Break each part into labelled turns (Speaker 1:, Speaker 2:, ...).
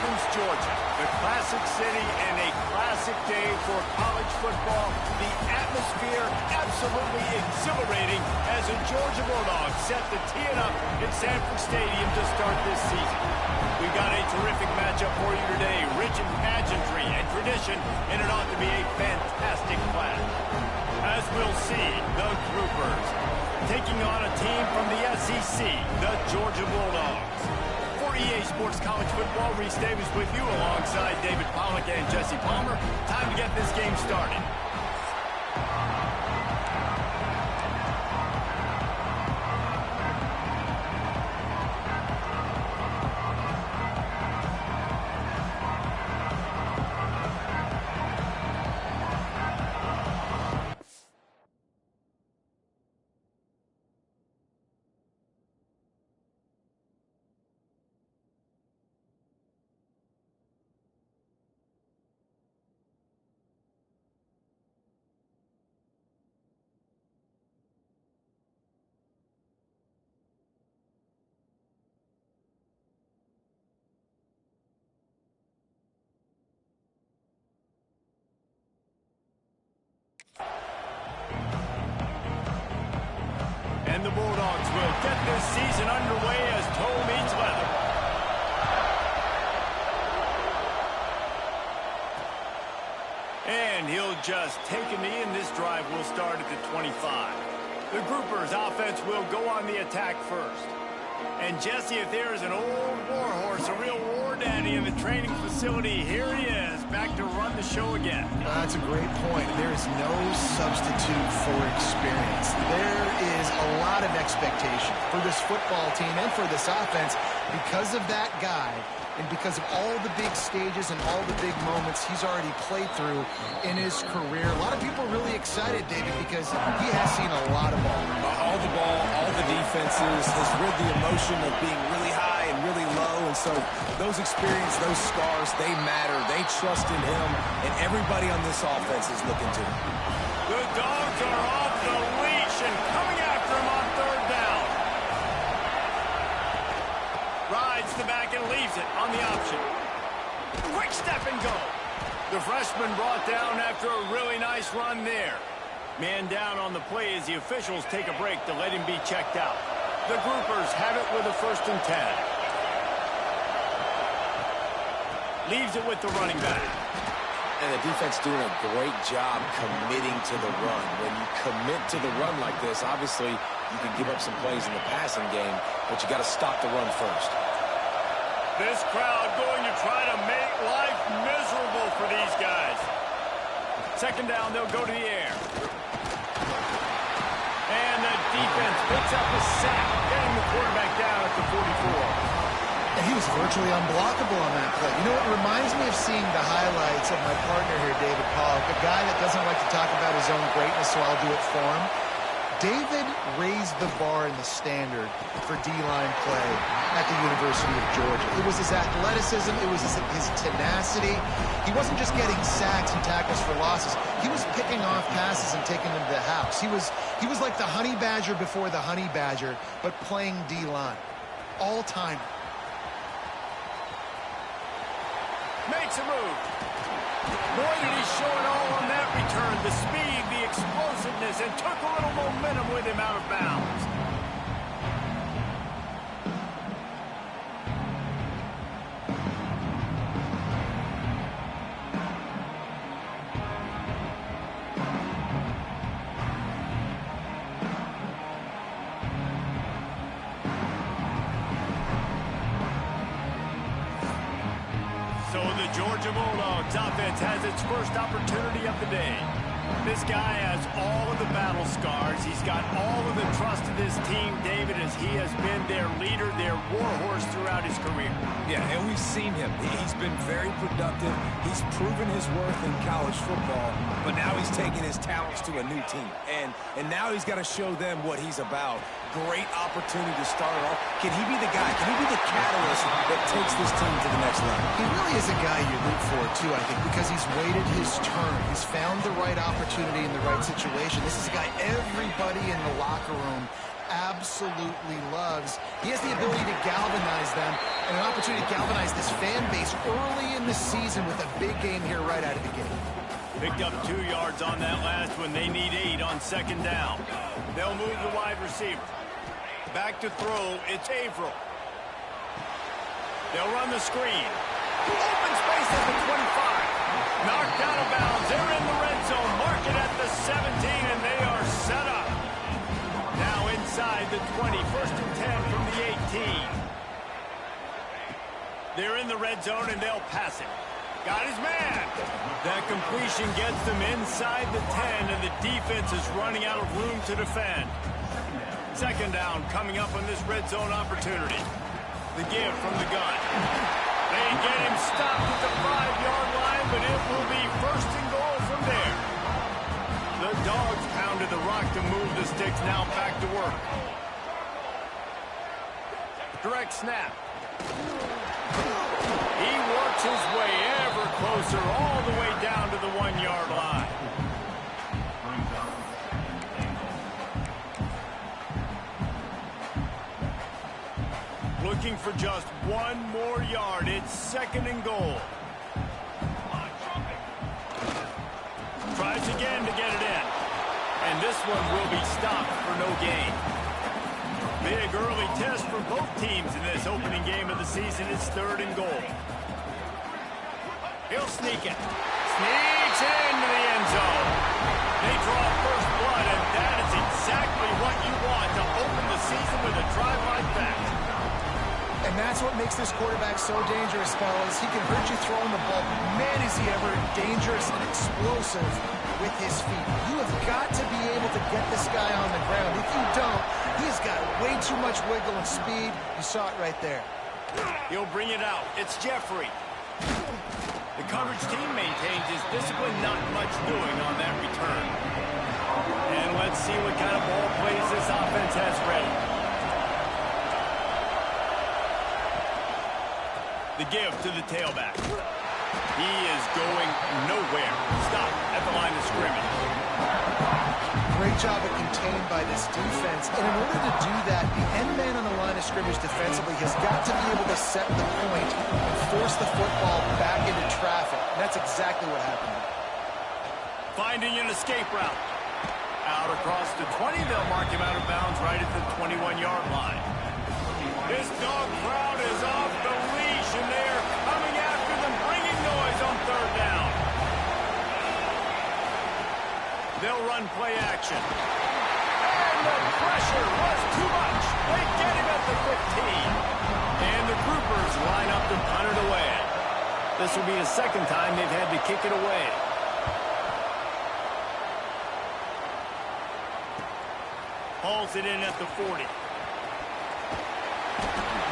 Speaker 1: Athens, Georgia, the classic city and a classic day for college football. The atmosphere absolutely exhilarating as the Georgia Bulldogs set to tee it up in Sanford Stadium to start this season. We've got a terrific matchup for you today, rich in pageantry and tradition, and it ought to be a fantastic clash. As we'll see, the Groupers taking on a team from the SEC, the Georgia Bulldogs. For EA Sports College Football, Reese Davis with you alongside David Pollack and Jesse Palmer. Time to get this game started. And the Bulldogs will get this season underway as toe meets leather. And he'll just take a knee, and this drive will start at the 25. The Groupers' offense will go on the attack first. And Jesse, if there is an old war horse, a real war daddy in the training facility, here he is, back to run the show again.
Speaker 2: That's a great point. There is no substitute for experience. There is a lot of expectation for this football team and for this offense because of that guy and because of all the big stages and all the big moments he's already played through in his career. A lot of people are really excited, David, because he has seen a lot of ball.
Speaker 3: All the ball, all the defenses, has rid the emotion of being really high and really low. And so those experiences, those scars, they matter. They trust in him, and everybody on this offense is looking to him.
Speaker 1: The Dogs are off the leash and coming after him on third down. Rides the back and leaves it on the option. Quick step and go. The freshman brought down after a really nice run there. Man down on the play as the officials take a break to let him be checked out. The Groupers have it with a 1st and 10. Leaves it with the running back.
Speaker 3: And the defense doing a great job committing to the run. When you commit to the run like this, obviously you can give up some plays in the passing game, but you got to stop the run first.
Speaker 1: This crowd going to try to make life miserable for these guys. 2nd down, they'll go to the air. And the defense picks up a sack, getting the quarterback down at the 44.
Speaker 2: And he was virtually unblockable on that play. You know, it reminds me of seeing the highlights of my partner here, David Pollack, a guy that doesn't like to talk about his own greatness, so I'll do it for him. David raised the bar in the standard for D-line play at the University of Georgia. It was his athleticism. It was his tenacity. He wasn't just getting sacks and tackles for losses. He was picking off passes and taking them to the house. He was like the honey badger before the honey badger, but playing D-line. All-time.
Speaker 1: Makes a move. Boy, did he show it all on that return. The speed, the explosiveness, and took a little momentum with him out of bounds. So the Georgia Bulldogs offense has its first opportunity of the day. This guy has all of the battle scars. He's got all of the trust of this team, David, as he has been their leader, their warhorse throughout his career.
Speaker 3: Yeah, and we've seen him. He's been very productive. He's proven his worth in college football, but now he's taking his talents to a new team. And now he's got to show them what he's about. Great opportunity to start it off. Can he be the guy? Can he be the catalyst that takes this team to the next level?
Speaker 2: He really is a guy you root for, too, I think, because he's waited his turn. He's found the right opportunity in the right situation. This is a guy everybody in the locker room absolutely loves. He has the ability to galvanize them and an opportunity to galvanize this fan base early in the season with a big game here right out of the gate.
Speaker 1: Picked up 2 yards on that last one. They need 8 on second down. They'll move the wide receiver. Back to throw, it's Averill. They'll run the screen. Open space at the 25. Knocked out of bounds. They're in the red zone. Mark it at the 17, and they are set up. Now inside the 20. First and 10 from the 18. They're in the red zone, and they'll pass it. Got his man. That completion gets them inside the 10, and the defense is running out of room to defend. Second down coming up on this red zone opportunity. The give from the gun. They get him stopped at the 5-yard line, but it will be first and goal from there. The Dogs pounded the rock to move the sticks. Now back to work. Direct snap. He works his way ever closer, all the way down to the 1-yard line. Looking for just 1 more yard. It's second and goal. Tries again to get it in. And this one will be stopped for no gain. Big early test for both teams in this opening game of the season. It's third and goal. He'll sneak it. Sneaks into the end zone. They draw first blood, and that is exactly what you want to open the season with a drive like that.
Speaker 2: And that's what makes this quarterback so dangerous, fellas. He can hurt you throwing the ball. Man, is he ever dangerous and explosive with his feet. You have got to be able to get this guy on the ground. If you don't, he's got way too much wiggle and speed. You saw it right there.
Speaker 1: He'll bring it out. It's Jeffrey. The coverage team maintains his discipline, not much doing on that return. And let's see what kind of ball plays this offense has ready. The give to the tailback. He is going nowhere. Stop at the line of scrimmage.
Speaker 2: Great job of contained by this defense. And in order to do that, the end man on the line of scrimmage defensively has got to be able to set the point and force the football back into traffic. And that's exactly what happened.
Speaker 1: Finding an escape route. Out across the 20, they'll mark him out of bounds right at the 21-yard line. This dog crowd is off the leash, and they're coming after them, bringing noise on third down. They'll run play action. And the pressure was too much. They get him at the 15. And the Groupers line up to punt it away. This will be the second time they've had to kick it away. Hauls it in at the 40.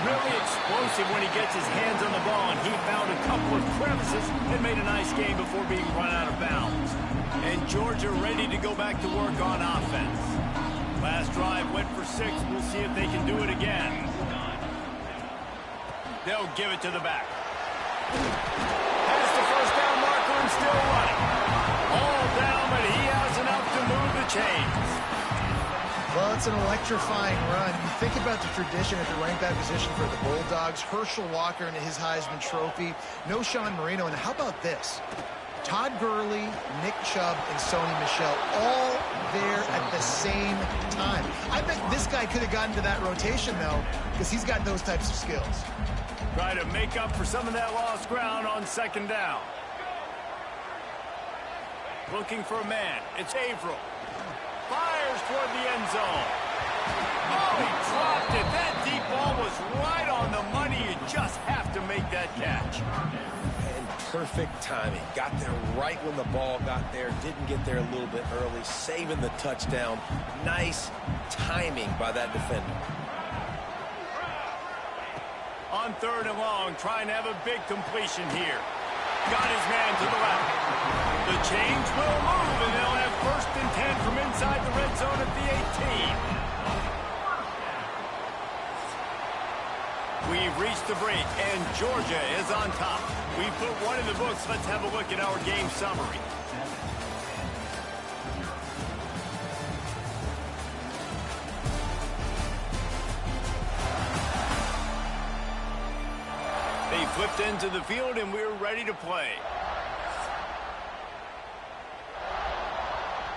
Speaker 1: Really explosive when he gets his hands on the ball, and he found a couple of crevices and made a nice game before being run out of bounds. And Georgia ready to go back to work on offense. Last drive went for 6. We'll see if they can do it again. They'll give it to the back. Past the first down marker and still running. All down, but he has enough to move the chains.
Speaker 2: Well, it's an electrifying run. You think about the tradition at the running back position for the Bulldogs. Herschel Walker and his Heisman Trophy. No Sean Marino. And how about this? Todd Gurley, Nick Chubb, and Sony Michel all there at the same time. I bet this guy could have gotten to that rotation, though, because he's got those types of skills.
Speaker 1: Try to make up for some of that lost ground on second down. Looking for a man. It's Averill. Fires toward the end zone. Oh, he dropped it. That deep ball was right on the money. You just have to make that catch.
Speaker 3: And perfect timing. Got there right when the ball got there. Didn't get there a little bit early. Saving the touchdown. Nice timing by that defender.
Speaker 1: On third and long, trying to have a big completion here. Got his man to the left. The chains will move, and they'll have first and 10 from inside the red zone at the 18. We've reached the break, and Georgia is on top. We put one in the books. Let's have a look at our game summary. flipped into the field, and we're ready to play.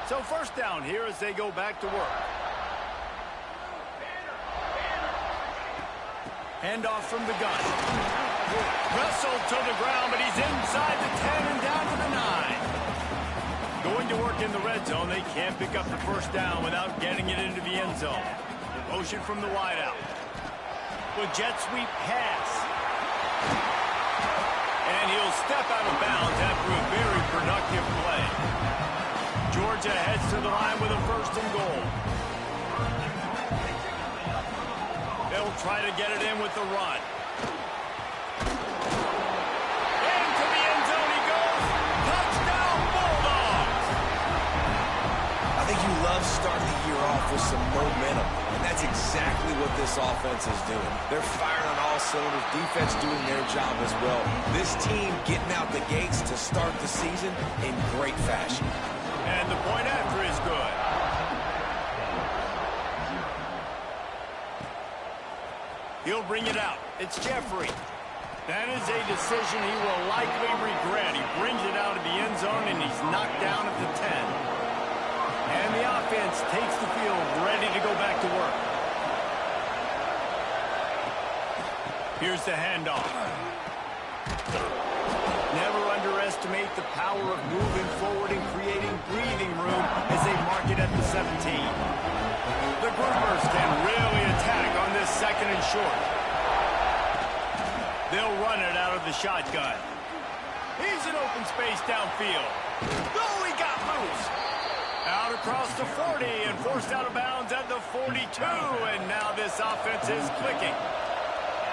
Speaker 1: So first down here as they go back to work. Handoff from the gun. Wrestled to the ground, but he's inside the 10 and down to the 9. Going to work in the red zone. They can't pick up the first down without getting it into the end zone. Motion from the wideout. With jet sweep pass. And he'll step out of bounds after a very productive play. Georgia heads to the line with a first and goal. They'll try to get it in with the run. Into the end zone he goes. Touchdown, Bulldogs!
Speaker 3: I think you love starting the year off with some momentum, and that's exactly what this offense is doing. They're firing on all cylinders, defense doing their job as well. This team getting out the gates to start the season in great fashion.
Speaker 1: And the point after is good. He'll bring it out. It's Jeffrey. That is a decision he will likely regret. He brings it out of the end zone, and he's knocked down at the 10. And the offense takes the field, ready to go back to work. Here's the handoff. Never underestimate the power of moving forward and creating breathing room as they mark it at the 17. The Groupers can really attack on this second and short. They'll run it out of the shotgun. He's in open space downfield. Oh, he got loose. Out across the 40 and forced out of bounds at the 42. And now this offense is clicking.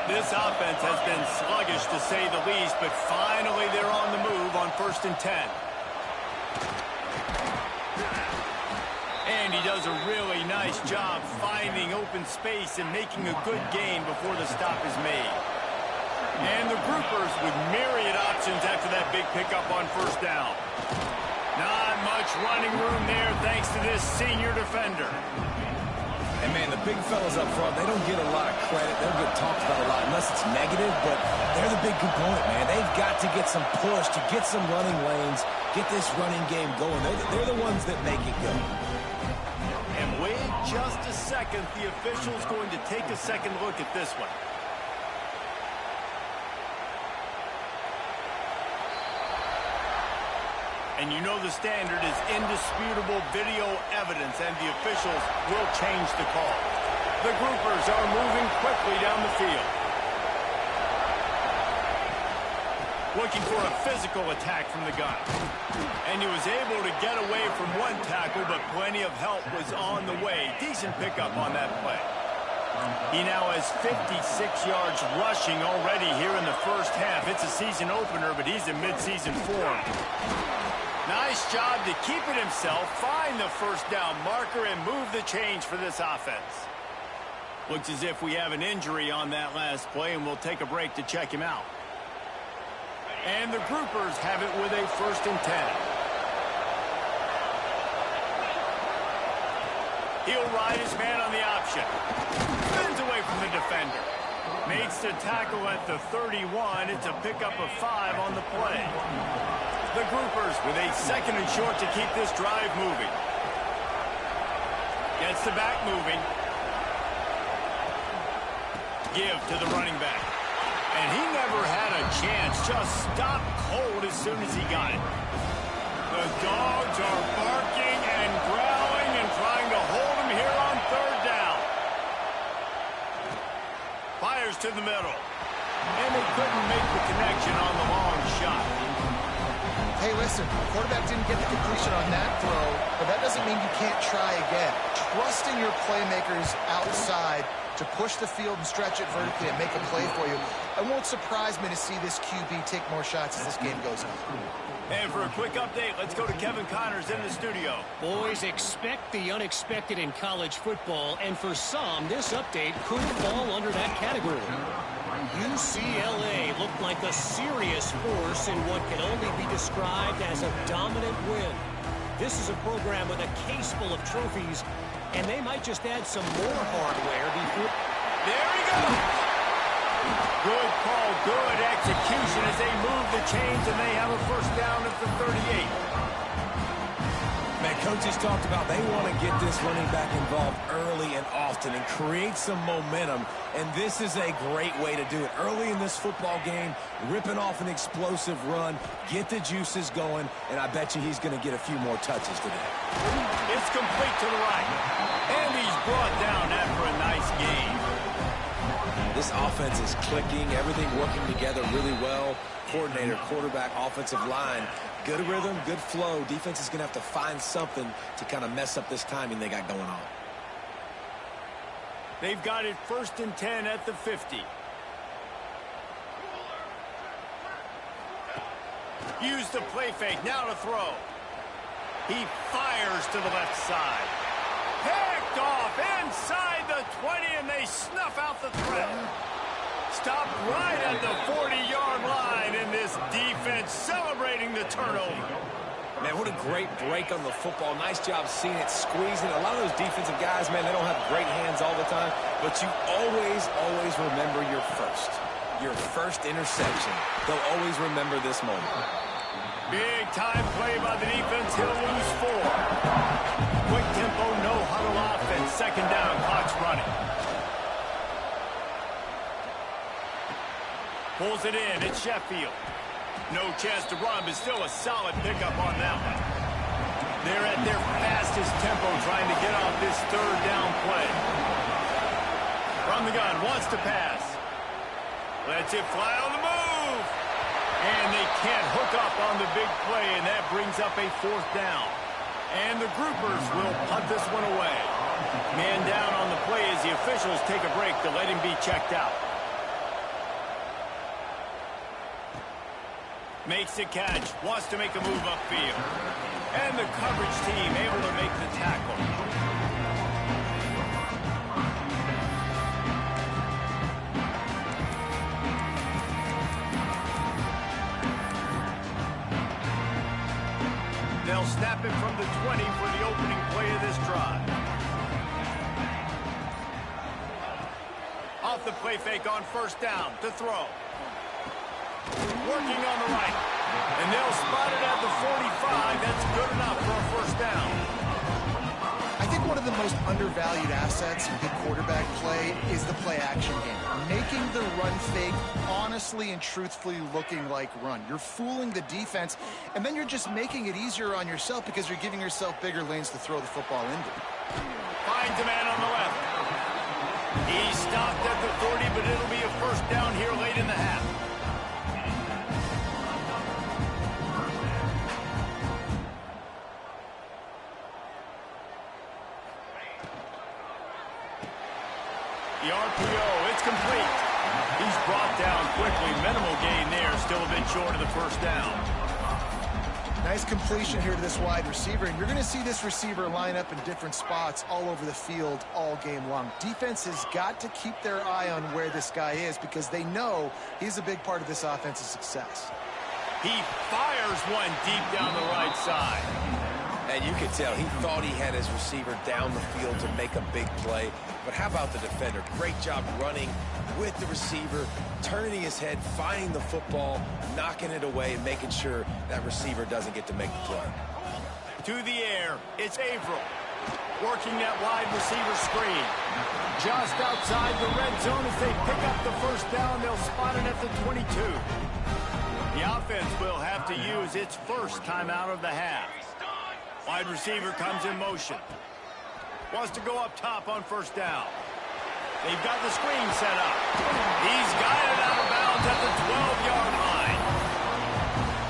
Speaker 1: This offense has been sluggish to say the least, but finally they're on the move on 1st and 10. And he does a really nice job finding open space and making a good gain before the stop is made. And the Groupers with myriad options after that big pickup on 1st down. Not much running room there thanks to this senior defender.
Speaker 3: And, man, the big fellas up front, they don't get a lot of credit. They don't get talked about a lot unless it's negative, but they're the big component, man. They've got to get some push, to get some running lanes, get this running game going. They're the ones that make it go.
Speaker 1: And wait just a second. The official's going to take a second look at this one. And you know the standard is indisputable video evidence, and the officials will change the call. The Groupers are moving quickly down the field. Looking for a physical attack from the gun. And he was able to get away from one tackle, but plenty of help was on the way. Decent pickup on that play. He now has 56 yards rushing already here in the first half. It's a season opener, but he's in midseason form. Nice job to keep it himself, find the first down marker, and move the change for this offense. Looks as if we have an injury on that last play, and we'll take a break to check him out. And the Groupers have it with a 1st and 10. He'll ride his man on the option. Spins away from the defender. Makes the tackle at the 31. It's a pickup of 5 on the play. The Groupers with a 2nd and short to keep this drive moving. Gets the back moving. Give to the running back. And he never had a chance. Just stopped cold as soon as he got it. The Dogs are barking and growling and trying to hold him here on 3rd down. Fires to the middle. And they couldn't make the connection on the long shot.
Speaker 2: Hey, listen, the quarterback didn't get the completion on that throw, but that doesn't mean you can't try again. Trusting your playmakers outside to push the field and stretch it vertically and make a play for you. It won't surprise me to see this QB take more shots as this game goes on.
Speaker 1: And for a quick update, let's go to Kevin Connors in the studio.
Speaker 4: Boys, expect the unexpected in college football, and for some, this update could fall under that category. UCLA looked like a serious force in what can only be described as a dominant win. This is a program with a case full of trophies, and they might just add some more hardware before...
Speaker 1: There he goes! Good call, good execution as they move the chains, and they have a first down at the 38.
Speaker 3: Man, coaches talked about they want to get this running back involved early and often and create some momentum, and this is a great way to do it. Early in this football game, ripping off an explosive run, get the juices going, and I bet you he's going to get a few more touches today.
Speaker 1: It's complete to the right, and he's brought down after a nice gain.
Speaker 3: This offense is clicking, everything working together really well. Coordinator, quarterback, offensive line, good rhythm, good flow. Defense is going to have to find something to kind of mess up this timing they got going on.
Speaker 1: They've got it 1st and 10 at the 50. Use the play fake, now to throw. He fires to the left side. Picked off inside the 20, and they snuff out the threat. Stopped right at the 40-yard line, and this defense celebrating the turnover.
Speaker 3: Man, what a great break on the football. Nice job seeing it, squeezing it. A lot of those defensive guys, man, they don't have great hands all the time, but you always remember your first interception. They'll always remember this moment.
Speaker 1: Big time play by the defense. He'll lose 4. Quick tempo, no huddle offense. 2nd down, clock's running. Pulls it in, it's Sheffield. No chance to run, but still a solid pickup on that one. They're at their fastest tempo trying to get off this 3rd down play. From the gun, wants to pass. Lets it fly on the move. And they can't hook up on the big play, and that brings up a 4th down. And the groupers will punt this one away. Man down on the play as the officials take a break to let him be checked out. Makes the catch, wants to make a move upfield. And the coverage team able to make the tackle. They'll snap it from the 20 for the opening play of this drive. Off the play fake on 1st down to throw. Working on the right. And they'll spot it at the 45. That's good enough for a 1st down.
Speaker 2: I think one of the most undervalued assets in good quarterback play is the play-action game. Making the run fake honestly and truthfully looking like run. You're fooling the defense, and then you're just making it easier on yourself because you're giving yourself bigger lanes to throw the football into.
Speaker 1: Finds a man on the left. He stopped at the 40, but it'll be a 1st down here late in the half. The RPO, it's complete. He's brought down quickly. Minimal gain there. Still a bit short of the 1st down.
Speaker 2: Nice completion here to this wide receiver, and you're going to see this receiver line up in different spots all over the field all game long. Defense has got to keep their eye on where this guy is because they know he's a big part of this offense's success.
Speaker 1: He fires one deep down the right side.
Speaker 3: And you can tell he thought he had his receiver down the field to make a big play. But how about the defender? Great job running with the receiver, turning his head, finding the football, knocking it away, and making sure that receiver doesn't get to make the play.
Speaker 1: To the air, it's Averill. Working that wide receiver screen. Just outside the red zone as they pick up the 1st down. They'll spot it at the 22. The offense will have to use its 1st timeout of the half. Wide receiver comes in motion. Wants to go up top on 1st down. They've got the screen set up. He's got it out of bounds at the 12-yard line.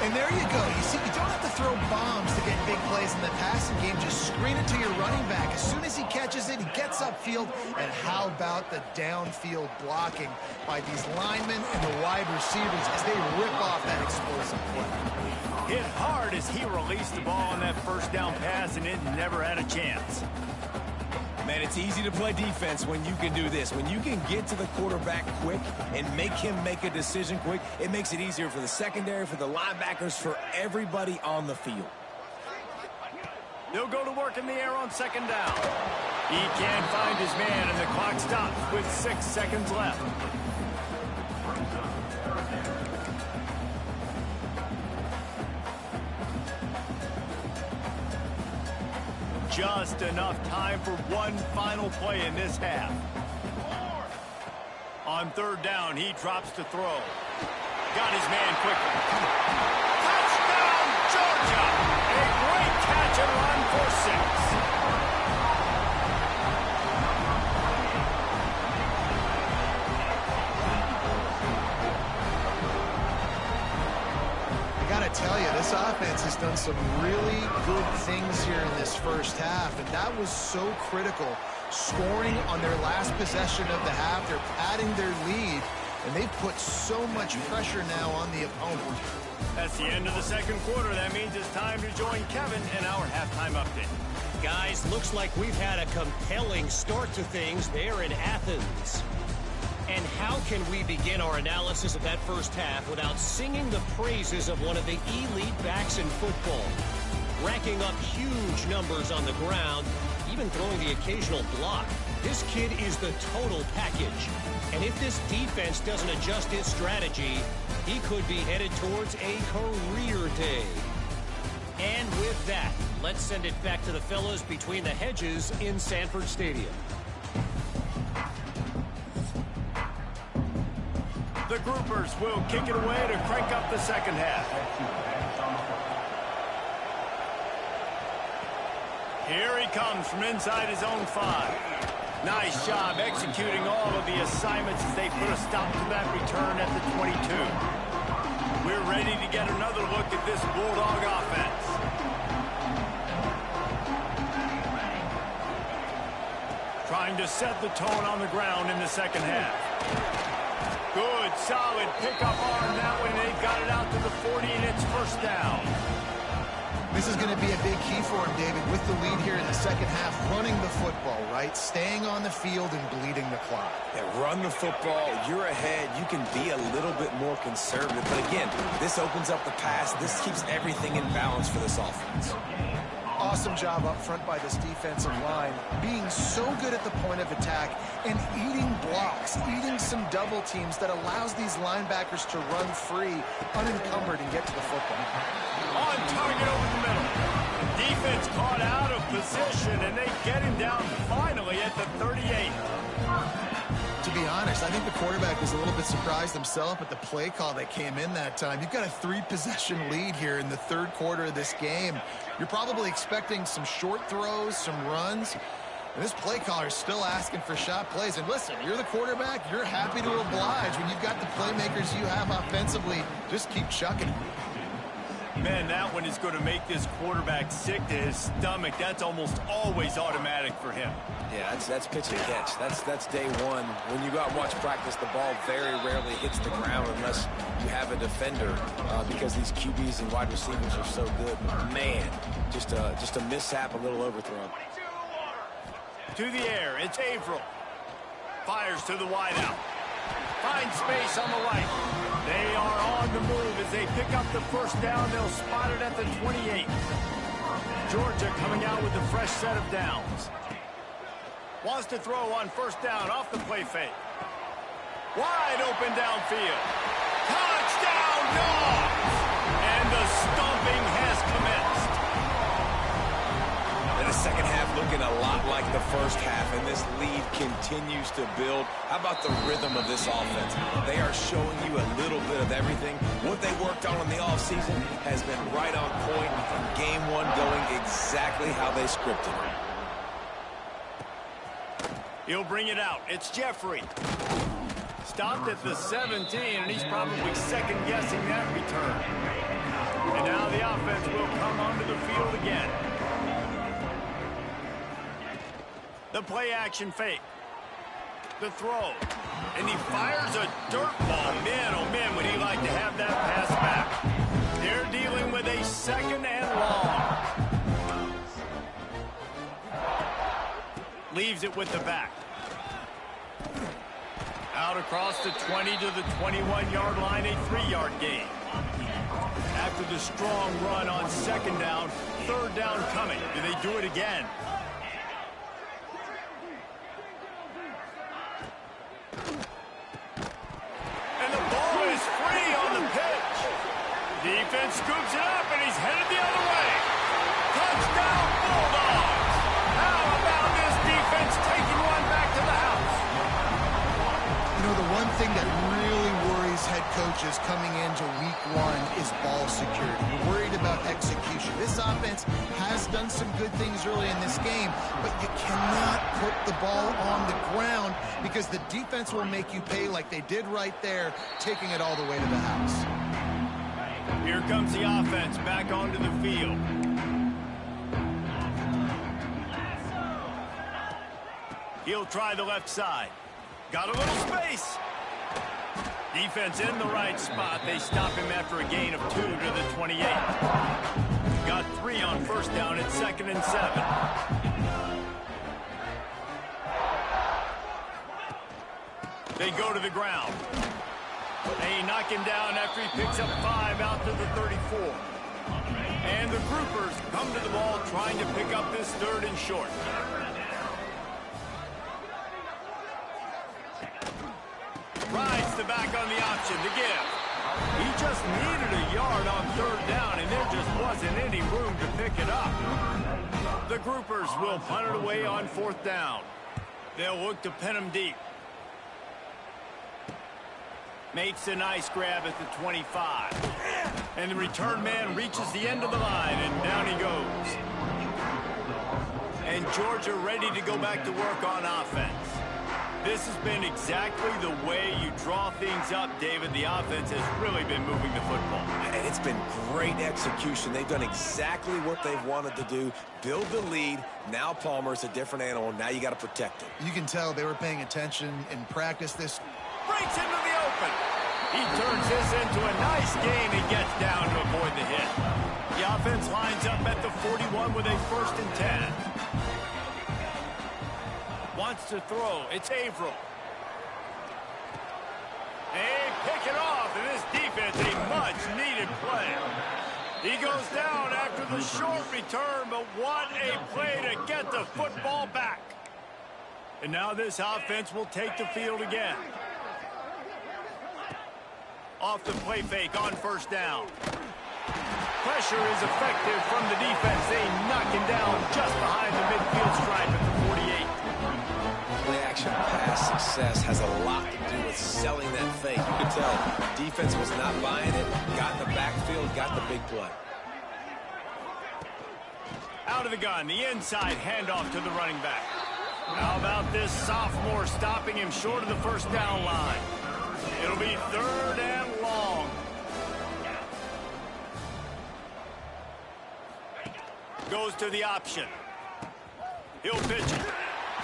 Speaker 2: And there you go. You see, you don't have to throw bombs to get big plays in the passing game. Just screen it to your running back. As soon as he catches it, he gets upfield. And how about the downfield blocking by these linemen and the wide receivers as they rip off that explosive play.
Speaker 1: Hit hard as he released the ball on that 1st down pass, and it never had a chance.
Speaker 3: Man, it's easy to play defense when you can do this. When you can get to the quarterback quick and make him make a decision quick, it makes it easier for the secondary, for the linebackers, for everybody on the field.
Speaker 1: They'll go to work in the air on 2nd down. He can't find his man, and the clock stops with 6 seconds left. just enough time for one final play in this half. On third down, he drops to throw. Got his man quickly. Touchdown, Georgia! A great catch and run for 6.
Speaker 2: Tell you, this offense has done some really good things here in this first half, and that was so critical. Scoring on their last possession of the half, they're padding their lead, and they've put so much pressure now on the opponent.
Speaker 1: That's the end of the second quarter. That means it's time to join Kevin in our halftime update.
Speaker 4: Guys, looks like we've had a compelling start to things there in Athens. And how can we begin our analysis of that first half without singing the praises of one of the elite backs in football? Racking up huge numbers on the ground, even throwing the occasional block. This kid is the total package. And if this defense doesn't adjust its strategy, he could be headed towards a career day. And with that, let's send it back to the fellas between the hedges in Sanford Stadium.
Speaker 1: The Groupers will kick it away to crank up the second half. Here he comes from inside his own 5. Nice job executing all of the assignments as they put a stop to that return at the 22. We're ready to get another look at this Bulldog offense. Trying to set the tone on the ground in the second half. Good, solid pickup on that one. They've got it out to the 40, and it's first down.
Speaker 2: This is going to be a big key for him, David, with the lead here in the second half, running the football, right? Staying on the field and bleeding the clock.
Speaker 3: Yeah, run the football. You're ahead. You can be a little bit more conservative. But again, this opens up the pass. This keeps everything in balance for this offense.
Speaker 2: Awesome job up front by this defensive line, being so good at the point of attack and eating blocks, eating some double teams that allows these linebackers to run free, unencumbered, and get to the football.
Speaker 1: On target over the middle. Defense caught out of position, and they get him down finally at the 38.
Speaker 2: To be honest, I think the quarterback was a little bit surprised himself at the play call that came in that time. You've got a 3-possession lead here in the third quarter of this game. You're probably expecting some short throws, some runs. And this play caller is still asking for shot plays. And listen, you're the quarterback. You're happy to oblige. When you've got the playmakers you have offensively, just keep chucking.
Speaker 1: Man, that one is going to make this quarterback sick to his stomach. That's almost always automatic for him.
Speaker 3: Yeah, that's pitch and catch. That's day one. When you go out and watch practice, the ball very rarely hits the ground unless you have a defender because these QBs and wide receivers are so good. But man, just a mishap, a little overthrown.
Speaker 1: To the air, it's Averill. Fires to the wideout. Finds space on the right. They are on the move as they pick up the first down. They'll spot it at the 28. Georgia coming out with a fresh set of downs. Wants to throw on first down off the play fake. Wide open downfield. Touchdown, Dogs! And the stomping has commenced.
Speaker 3: And the second half looking a lot like the first half, and this lead continues to build. How about the rhythm of this offense? They are showing you a little bit of everything. What they worked on in the offseason has been right on point from game one, going exactly how they scripted it.
Speaker 1: He'll bring it out. It's Jeffrey. Stopped at the 17, and he's probably second-guessing that return. And now the offense will come onto the field again. The play-action fake. The throw. And he fires a dirt ball. Man, oh man, would he like to have that pass back. They're dealing with a second and long. Leaves it with the back. Out across the 20 to the 21-yard line, a 3-yard gain. After the strong run on second down, third down coming. Do they do it again? And the ball is free on the pitch. Defense scoops it up, and he's headed the other way. Touchdown, Bulldogs!
Speaker 2: This offense has done some good things early in this game, but you cannot put the ball on the ground because the defense will make you pay like they did right there, taking it all the way to the house.
Speaker 1: Here comes the offense back onto the field. He'll try the left side. Got a little space. Defense in the right spot. They stop him after a gain of 2 to the 28. Got 3 on first down at 2nd and 7. They go to the ground. They knock him down after he picks up 5 out to the 34. And the groupers come to the ball trying to pick up this 3rd and short. Rides the back on the option to give. He just needed a yard on 3rd down, and there just wasn't any room to pick it up. The groupers will punt it away on 4th down. They'll look to pin him deep. Makes a nice grab at the 25. And the return man reaches the end of the line, and down he goes. And Georgia ready to go back to work on offense. This has been exactly the way you draw things up, David. The offense has really been moving the football.
Speaker 3: And it's been great execution. They've done exactly what they've wanted to do. Build the lead. Now Palmer's a different animal. Now you got to protect it.
Speaker 2: You can tell they were paying attention in practice. This
Speaker 1: breaks into the open. He turns this into a nice gain and gets down to avoid the hit. The offense lines up at the 41 with a 1st and 10. Wants to throw. It's Averill. They pick it off, and this defense, a much-needed play. He goes down after the short return, but what a play to get the football back. And now this offense will take the field again. Off the play fake on 1st down. Pressure is effective from the defense. They knock him down just behind the midfield stripe at the 48.
Speaker 3: Play-action pass success has a lot to do with selling that fake. You can tell defense was not buying it, got in the backfield, got the big play.
Speaker 1: Out of the gun, the inside handoff to the running back. How about this sophomore stopping him short of the 1st down line? It'll be 3rd and long. Goes to the option. He'll pitch it.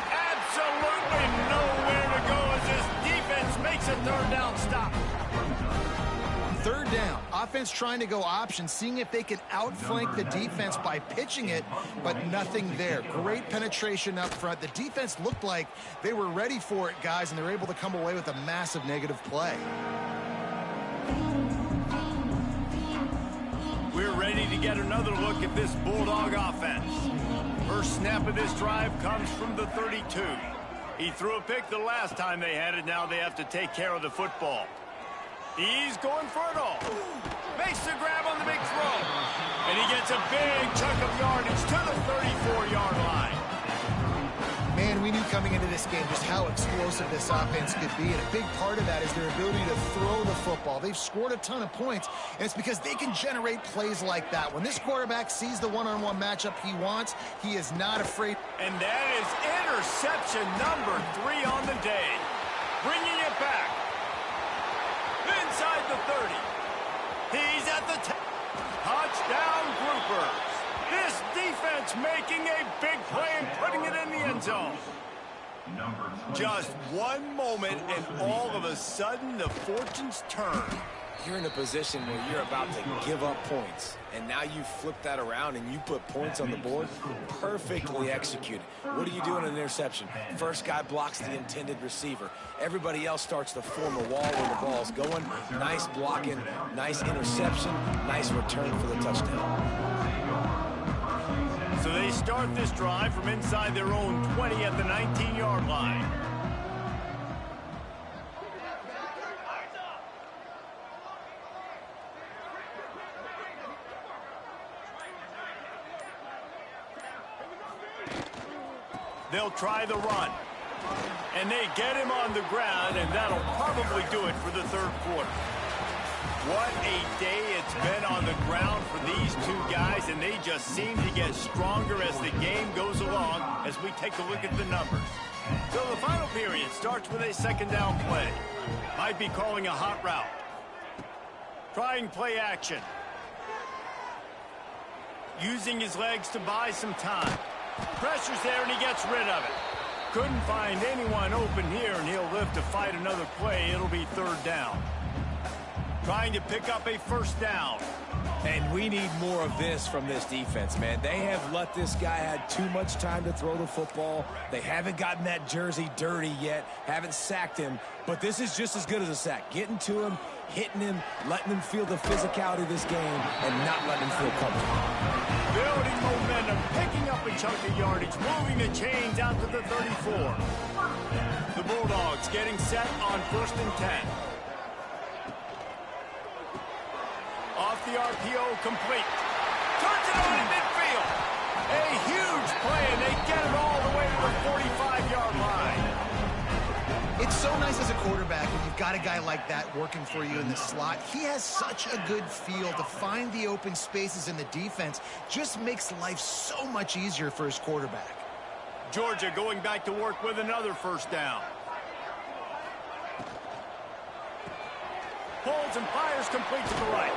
Speaker 1: Absolutely nowhere to go as this defense makes a 3rd down stop.
Speaker 2: 3rd down. Offense trying to go option, seeing if they can outflank the defense by pitching it, but nothing there. Great penetration up front. The defense looked like they were ready for it, guys, and they're able to come away with a massive negative play.
Speaker 1: We're ready to get another look at this Bulldog offense. First snap of this drive comes from the 32. He threw a pick the last time they had it. Now they have to take care of the football. He's going for it all. Makes the grab on the big throw. And he gets a big chunk of yardage to the 34-yard line.
Speaker 2: Man, we knew coming into this game just how explosive this offense could be, and a big part of that is their ability to throw the football. They've scored a ton of points, and it's because they can generate plays like that. When this quarterback sees the one-on-one matchup he wants, he is not afraid.
Speaker 1: And that is interception number 3 on the day. Bringing it back. Inside the 30. He's at the touchdown groupers. This defense making a big play and putting it in the end zone. Just one moment and all of a sudden the fortunes turn.
Speaker 3: You're in a position where you're about to give up points, and now you flip that around and you put points on the board. Perfectly executed. What do you do in an interception? First guy blocks the intended receiver. Everybody else starts to form a wall where the ball's going. Nice blocking, nice interception, nice return for the touchdown.
Speaker 1: So they start this drive from inside their own 20 at the 19-yard line. They'll try the run. And they get him on the ground, and that'll probably do it for the 3rd quarter. What a day It's been on the ground for these two guys, and they just seem to get stronger as the game goes along as we take a look at the numbers. So the final period starts with a second down play. Might be calling a hot route. Trying play action. Using his legs to buy some time. Pressure's there, and he gets rid of it. Couldn't find anyone open here, and he'll live to fight another play. It'll be third down. Trying to pick up a first down.
Speaker 3: And we need more of this from this defense, man. They have let this guy have too much time to throw the football. They haven't gotten that jersey dirty yet, haven't sacked him. But this is just as good as a sack. Getting to him, hitting him, letting him feel the physicality of this game, and not letting him feel comfortable.
Speaker 1: Building momentum, picking up a chunk of yardage, moving the chains out to the 34. The Bulldogs getting set on 1st and 10. Off the RPO, complete. Turns it on in midfield. A huge play, and they get it all the way to the 45-yard line.
Speaker 2: It's so nice as a quarterback when you've got a guy like that working for you in the slot. He has such a good feel to find the open spaces in the defense. Just makes life so much easier for his quarterback.
Speaker 1: Georgia going back to work with another first down. Pulls and fires complete to the right.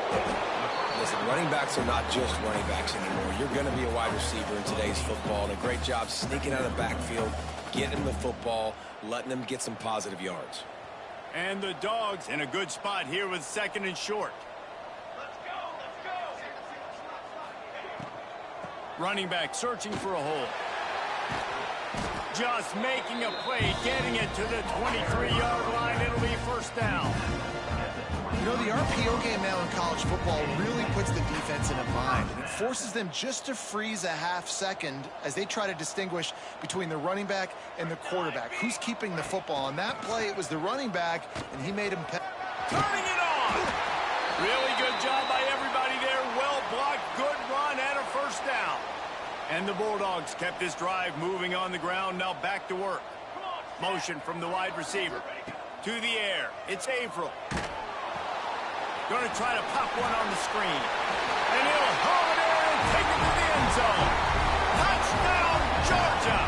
Speaker 3: Listen, running backs are not just running backs anymore. You're going to be a wide receiver in today's football, and a great job sneaking out of the backfield, getting him the football, letting him get some positive yards.
Speaker 1: And the Dogs in a good spot here with 2nd and short. Running back searching for a hole. Just making a play, getting it to the 23-yard line. It'll be first down.
Speaker 2: You know, the RPO game now in college football really puts the defense in a bind. And it forces them just to freeze a half second as they try to distinguish between the running back and the quarterback. Who's keeping the football? On that play, it was the running back, and he made him pay.
Speaker 1: Turning it on! Really good job by everybody there. Well blocked, good run, and a first down. And the Bulldogs kept this drive moving on the ground. Now back to work. Motion from the wide receiver. To the air. It's Averill. Going to try to pop one on the screen. And he'll haul it in and take it to the end zone. Touchdown, Georgia!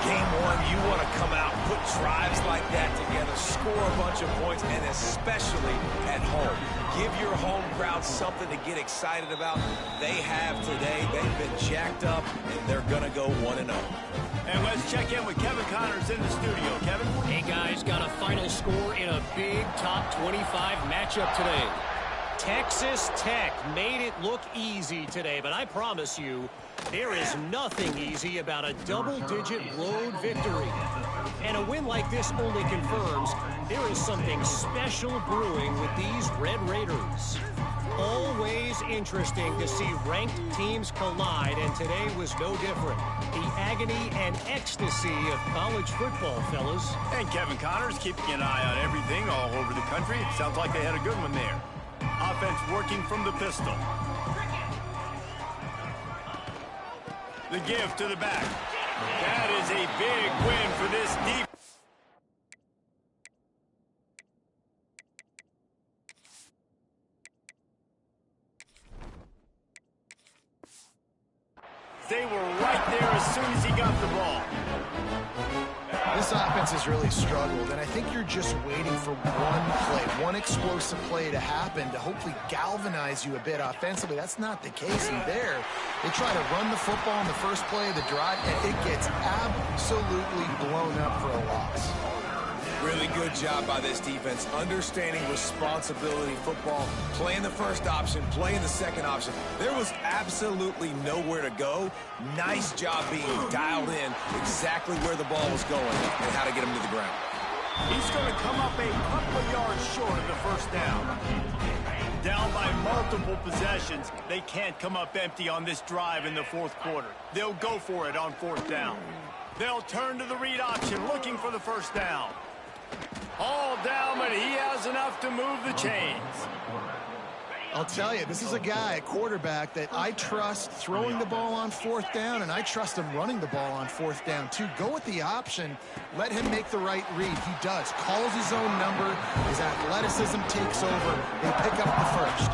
Speaker 3: Game one, you want to come out, put drives like that together, score a bunch of points, and especially at home. Give your home crowd something to get excited about. They have today. They've been jacked up, and they're going to go 1-0.
Speaker 1: And let's check in with Kevin Connors in the studio. Kevin?
Speaker 4: Hey, guys, got a final score in a big top 25 matchup today. Texas Tech made it look easy today, but I promise you, there is nothing easy about a double-digit road victory. And a win like this only confirms there is something special brewing with these Red Raiders. Always interesting to see ranked teams collide, and today was no different. The agony and ecstasy of college football, fellas.
Speaker 1: And Kevin Connors keeping an eye on everything all over the country. Sounds like they had a good one there. Offense working from the pistol. The give to the back. That is a big win for this defense. They were right there as soon as he got the ball.
Speaker 2: This offense has really struggled, and I think you're just waiting for one play, one explosive play to happen to hopefully galvanize you a bit offensively. That's not the case in there. They try to run the football in the first play of the drive, and it gets absolutely blown up for a loss.
Speaker 3: Really good job by this defense, understanding responsibility football, playing the first option, playing the second option. There was absolutely nowhere to go. Nice job being dialed in exactly where the ball was going and how to get him to the ground.
Speaker 1: He's going to come up a couple of yards short of the first down. Down by multiple possessions. They can't come up empty on this drive in the fourth quarter. They'll go for it on fourth down. They'll turn to the read option, looking for the first down. All down, but he has enough to move the chains.
Speaker 2: I'll tell you, this is a guy, a quarterback, that I trust throwing the ball on fourth down, and I trust him running the ball on fourth down, too. Go with the option. Let him make the right read. He does. Calls his own number. His athleticism takes over. They pick up the first.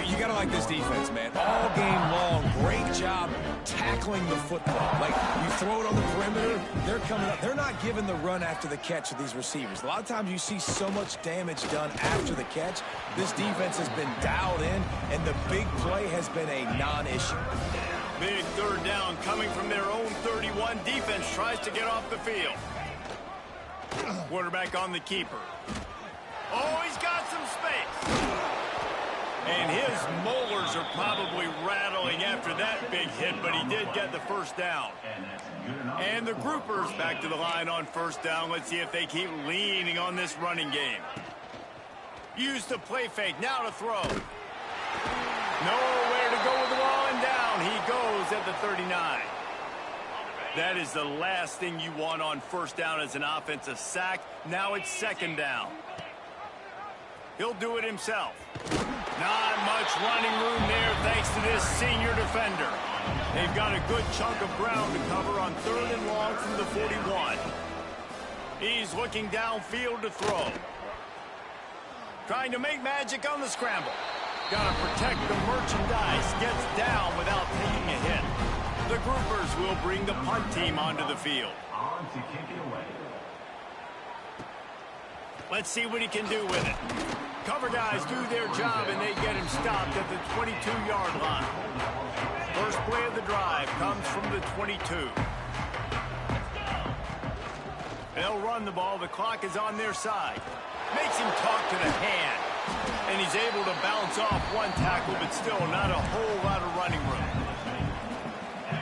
Speaker 3: You got to like this defense, man. All game long, great job tackling the football. Like, you throw it on the perimeter, they're coming up. They're not giving the run after the catch of these receivers. A lot of times you see so much damage done after the catch. This defense has been dialed in, and the big play has been a non-issue.
Speaker 1: Big third down coming from their own 31. Defense tries to get off the field. Quarterback on the keeper. Oh, he's got some space. And his molars are probably rattling after that big hit, but he did get the first down. And the groupers back to the line on first down. Let's see if they keep leaning on this running game. Use the play fake. Now to throw. Nowhere to go with the ball, and down he goes at the 39. That is the last thing you want on first down as an offensive sack. Now it's second down. He'll do it himself. Not much running room there thanks to this senior defender. They've got a good chunk of ground to cover on third and long from the 41. He's looking downfield to throw. Trying to make magic on the scramble. Got to protect the merchandise. Gets down without taking a hit. The groupers will bring the punt team onto the field. Let's see what he can do with it. Cover guys do their job, and they get him stopped at the 22-yard line. First play of the drive comes from the 22. They'll run the ball. The clock is on their side. Makes him talk to the hand. And he's able to bounce off one tackle, but still not a whole lot of running room.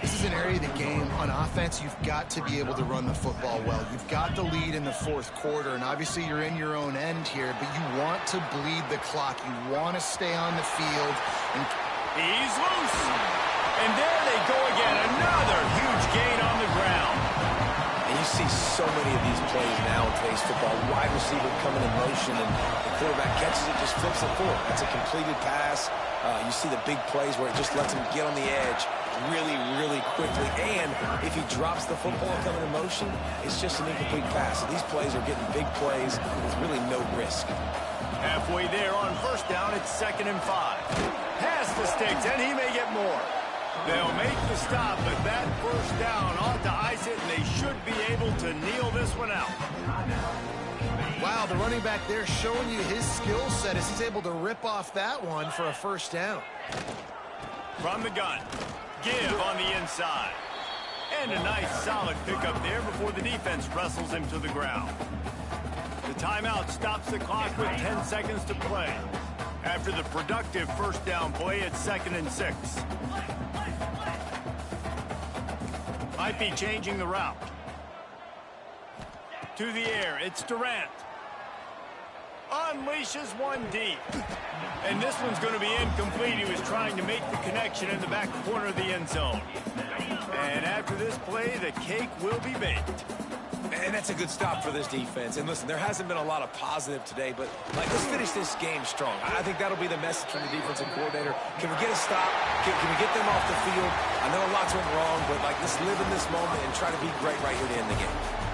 Speaker 2: This is an area of the game on offense you've got to be able to run the football well. You've got the lead in the fourth quarter, and obviously you're in your own end here, but you want to bleed the clock. You want to stay on the field. And
Speaker 1: he's loose. And there they go again. Another huge gain on the ground.
Speaker 3: And you see so many of these plays now in today's football. Wide receiver coming in motion, and the quarterback catches it, just flips it forward. That's a completed pass. You see the big plays where it just lets him get on the edge really, really quickly. And if he drops the football coming in motion, it's just an incomplete pass. So these plays are getting big plays with really no risk.
Speaker 1: Halfway there on first down, it's 2nd and 5. Pass the sticks, and he may get more. They'll make the stop, but that first down ought to ice it, and they should be able to kneel this one out.
Speaker 2: Wow, the running back there showing you his skill set as he's able to rip off that one for a first down.
Speaker 1: From the gun, give on the inside. And a nice solid pickup there before the defense wrestles him to the ground. The timeout stops the clock with 10 seconds to play. After the productive first down play, it's 2nd and 6. Might be changing the route. To the air, it's Durant. Unleashes one deep. And this one's going to be incomplete. He was trying to make the connection in the back corner of the end zone. And after this play, the cake will be baked.
Speaker 3: And that's a good stop for this defense. And listen, there hasn't been a lot of positive today, but let's finish this game strong. I think that'll be the message from the defensive coordinator. Can we get a stop? Can we get them off the field? I know a lot's went wrong, but let's live in this moment and try to be great right here to end the game.